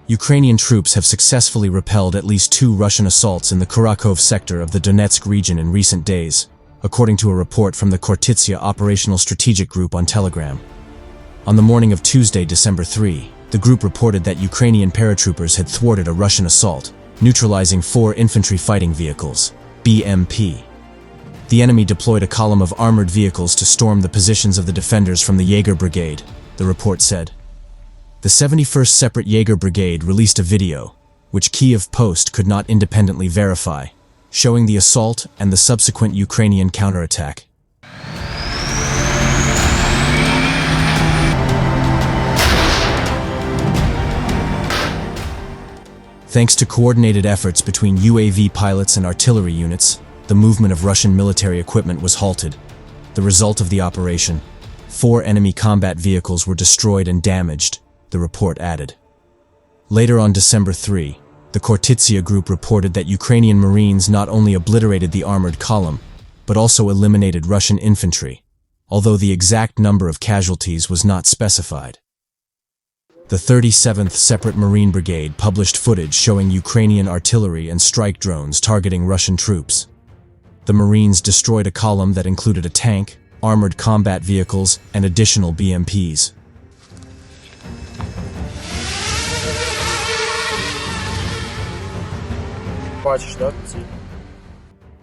Ukrainian troops have successfully repelled at least 2 Russian assaults in the Kurakhove sector of the Donetsk region in recent days, according to a report from the Khortytsia Operational Strategic Group on Telegram. On the morning of Tuesday, December 3, the group reported that Ukrainian paratroopers had thwarted a Russian assault, neutralizing 4 infantry fighting vehicles, BMP. The enemy deployed a column of armored vehicles to storm the positions of the defenders from the Jaeger Brigade, the report said. The 71st Separate Jaeger Brigade released a video, which Kyiv Post could not independently verify, showing the assault and the subsequent Ukrainian counterattack. Thanks to coordinated efforts between UAV pilots and artillery units, the movement of Russian military equipment was halted. The result of the operation: 4 enemy combat vehicles were destroyed and damaged, the report added. Later on December 3, the Khortytsia group reported that Ukrainian Marines not only obliterated the armored column, but also eliminated Russian infantry, although the exact number of casualties was not specified. The 37th Separate Marine Brigade published footage showing Ukrainian artillery and strike drones targeting Russian troops. The Marines destroyed a column that included a tank, armored combat vehicles, and additional BMPs.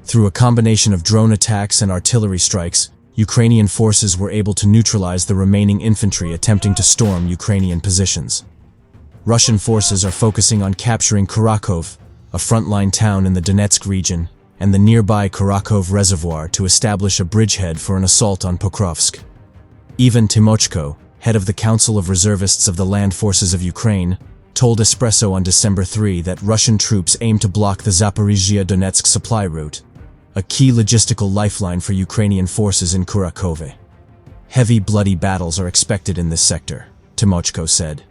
Through a combination of drone attacks and artillery strikes, Ukrainian forces were able to neutralize the remaining infantry attempting to storm Ukrainian positions. Russian forces are focusing on capturing Kurakhove, a frontline town in the Donetsk region, and the nearby Kurakhove Reservoir to establish a bridgehead for an assault on Pokrovsk. Ivan Timochko, head of the Council of Reservists of the Land Forces of Ukraine, told Espresso on December 3 that Russian troops aim to block the Zaporizhia-Donetsk supply route, a key logistical lifeline for Ukrainian forces in Kurakhove. Heavy, bloody battles are expected in this sector, Timochko said.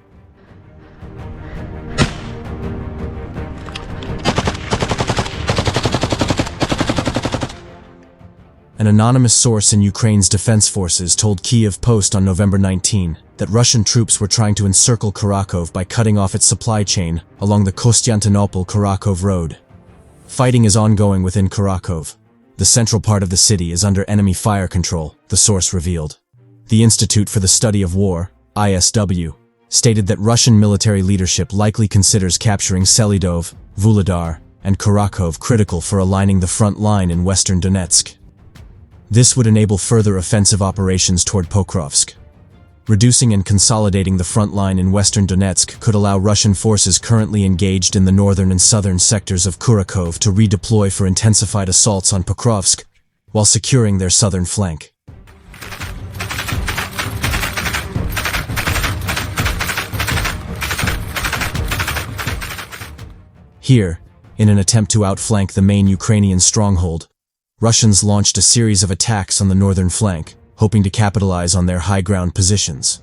An anonymous source in Ukraine's defense forces told Kyiv Post on November 19 that Russian troops were trying to encircle Kurakhove by cutting off its supply chain along the Konstantinopol-Kurakhove road. Fighting is ongoing within Kurakhove. The central part of the city is under enemy fire control, the source revealed. The Institute for the Study of War, ISW, stated that Russian military leadership likely considers capturing Selidov, Vuhledar, and Kurakhove critical for aligning the front line in western Donetsk. This would enable further offensive operations toward Pokrovsk. Reducing and consolidating the front line in western Donetsk could allow Russian forces currently engaged in the northern and southern sectors of Kurakhove to redeploy for intensified assaults on Pokrovsk, while securing their southern flank. Here, in an attempt to outflank the main Ukrainian stronghold, Russians launched a series of attacks on the northern flank, hoping to capitalize on their high ground positions.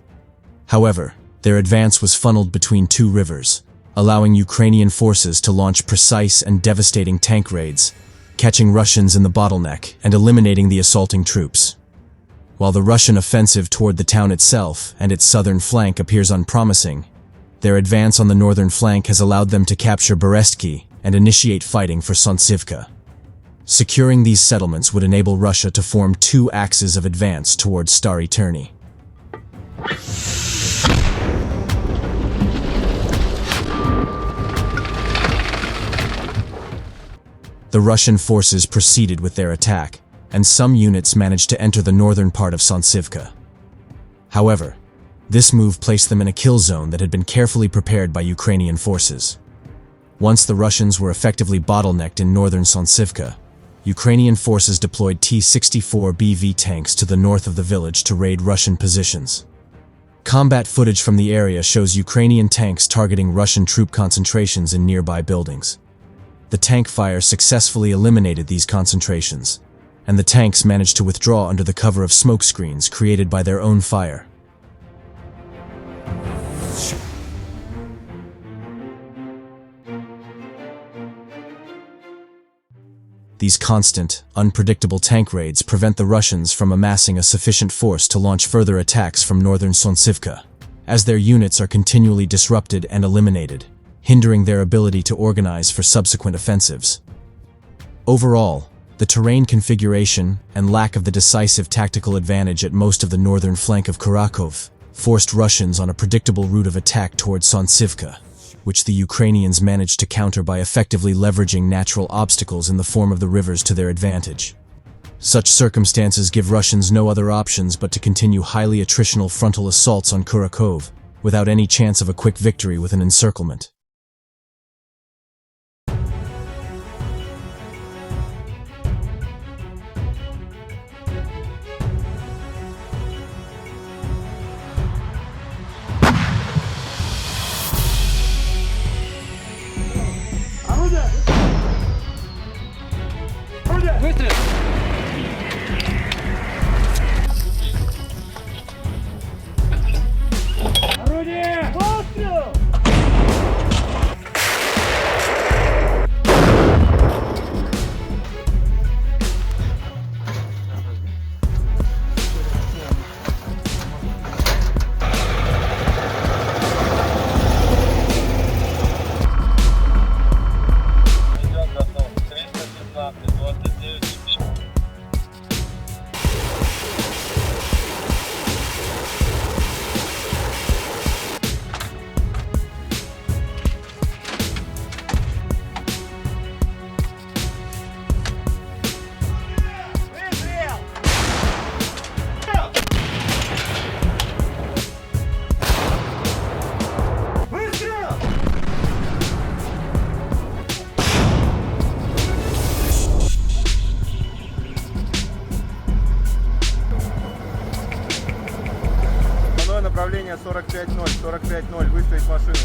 However, their advance was funneled between 2 rivers, allowing Ukrainian forces to launch precise and devastating tank raids, catching Russians in the bottleneck and eliminating the assaulting troops. While the Russian offensive toward the town itself and its southern flank appears unpromising, their advance on the northern flank has allowed them to capture Berestki and initiate fighting for Sontsivka. Securing these settlements would enable Russia to form 2 axes of advance towards Stary Terny. The Russian forces proceeded with their attack, and some units managed to enter the northern part of Sontsivka. However, this move placed them in a kill zone that had been carefully prepared by Ukrainian forces. Once the Russians were effectively bottlenecked in northern Sontsivka, Ukrainian forces deployed T-64 BV tanks to the north of the village to raid Russian positions. Combat footage from the area shows Ukrainian tanks targeting Russian troop concentrations in nearby buildings. The tank fire successfully eliminated these concentrations, and the tanks managed to withdraw under the cover of smoke screens created by their own fire. These constant, unpredictable tank raids prevent the Russians from amassing a sufficient force to launch further attacks from northern Sontsivka, as their units are continually disrupted and eliminated. hindering their ability to organize for subsequent offensives. Overall, the terrain configuration and lack of the decisive tactical advantage at most of the northern flank of Kurakhove forced Russians on a predictable route of attack towards Sontsivka, which the Ukrainians managed to counter by effectively leveraging natural obstacles in the form of the rivers to their advantage. Such circumstances give Russians no other options but to continue highly attritional frontal assaults on Kurakhove, without any chance of a quick victory with an encirclement. Выстрел! Орудие! Выстрел! Направление 45-0, 45-0, выставить машину.